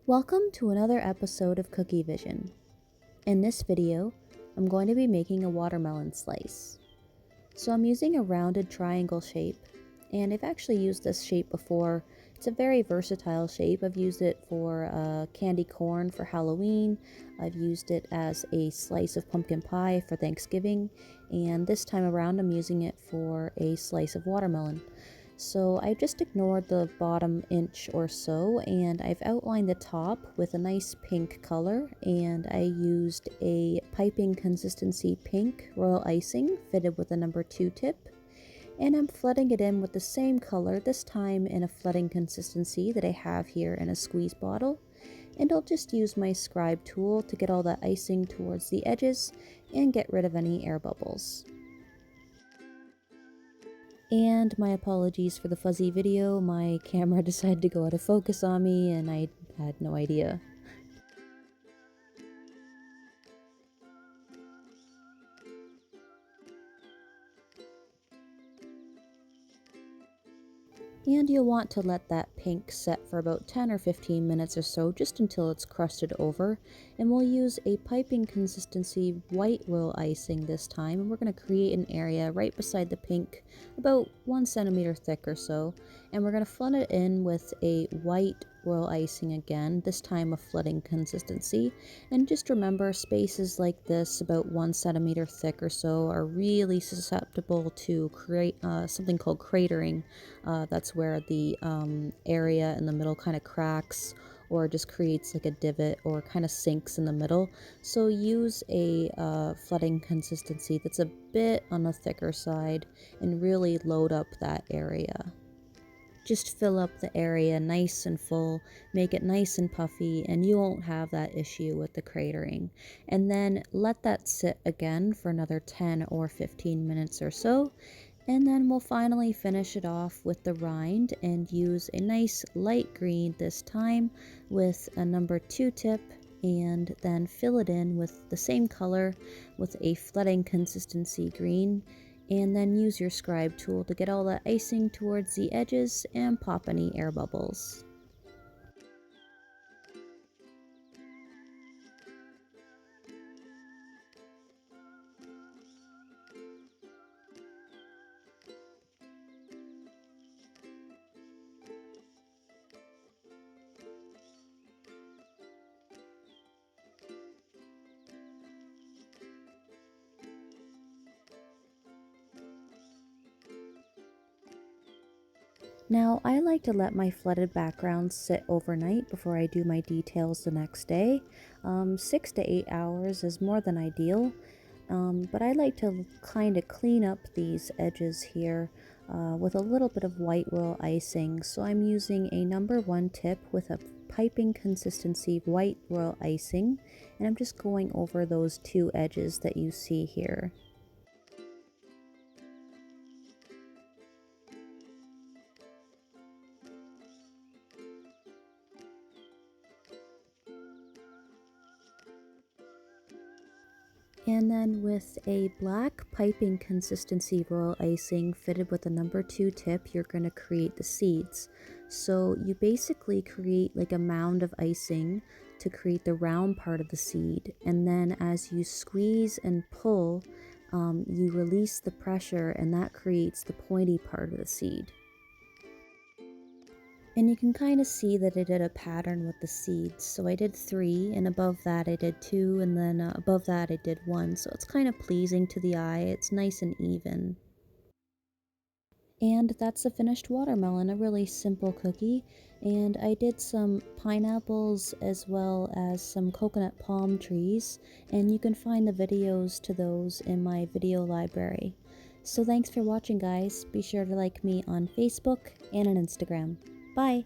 Welcome to another episode of Kookievision. In this video, I'm going to be making a watermelon slice. So I'm using a rounded triangle shape, and I've actually used this shape before. It's a very versatile shape. I've used it for candy corn for Halloween. I've used it as a slice of pumpkin pie for Thanksgiving, and this time around I'm using it for a slice of watermelon. So I just ignored the bottom inch or so, and I've outlined the top with a nice pink color, and I used a piping consistency pink royal icing fitted with a number 2 tip, and I'm flooding it in with the same color, this time in a flooding consistency that I have here in a squeeze bottle, and I'll just use my scribe tool to get all that icing towards the edges and get rid of any air bubbles. And my apologies for the fuzzy video, my camera decided to go out of focus on me and I had no idea. And you'll want to let that pink set for about 10 or 15 minutes or so, just until it's crusted over. And we'll use a piping consistency white royal icing this time, and we're going to create an area right beside the pink, about 1 centimeter thick or so. And we're going to flood it in with a white royal icing again, this time a flooding consistency. And just remember, spaces like this, about 1 centimeter thick or so, are really susceptible to create something called cratering. That's where the area in the middle kind of cracks or just creates like a divot or kind of sinks in the middle. So use a flooding consistency that's a bit on the thicker side and really load up that area. Just fill up the area nice and full, make it nice and puffy, and you won't have that issue with the cratering. And then let that sit again for another 10 or 15 minutes or so. And then we'll finally finish it off with the rind and use a nice light green this time with a number 2 tip, and then fill it in with the same color with a flooding consistency green, and then use your scribe tool to get all the icing towards the edges and pop any air bubbles. Now, I like to let my flooded backgrounds sit overnight before I do my details the next day. 6 to 8 hours is more than ideal, but I like to kind of clean up these edges here with a little bit of white royal icing. So I'm using a number 1 tip with a piping consistency white royal icing, and I'm just going over those 2 edges that you see here. And then with a black piping consistency royal icing fitted with a number 2 tip, you're going to create the seeds. So you basically create like a mound of icing to create the round part of the seed. And then as you squeeze and pull, you release the pressure, and that creates the pointy part of the seed. And you can kind of see that I did a pattern with the seeds. So I did 3, and above that I did 2, and then above that I did 1. So it's kind of pleasing to the eye. It's nice and even. And that's the finished watermelon, a really simple cookie. And I did some pineapples as well as some coconut palm trees. And you can find the videos to those in my video library. So thanks for watching, guys. Be sure to like me on Facebook and on Instagram. Bye!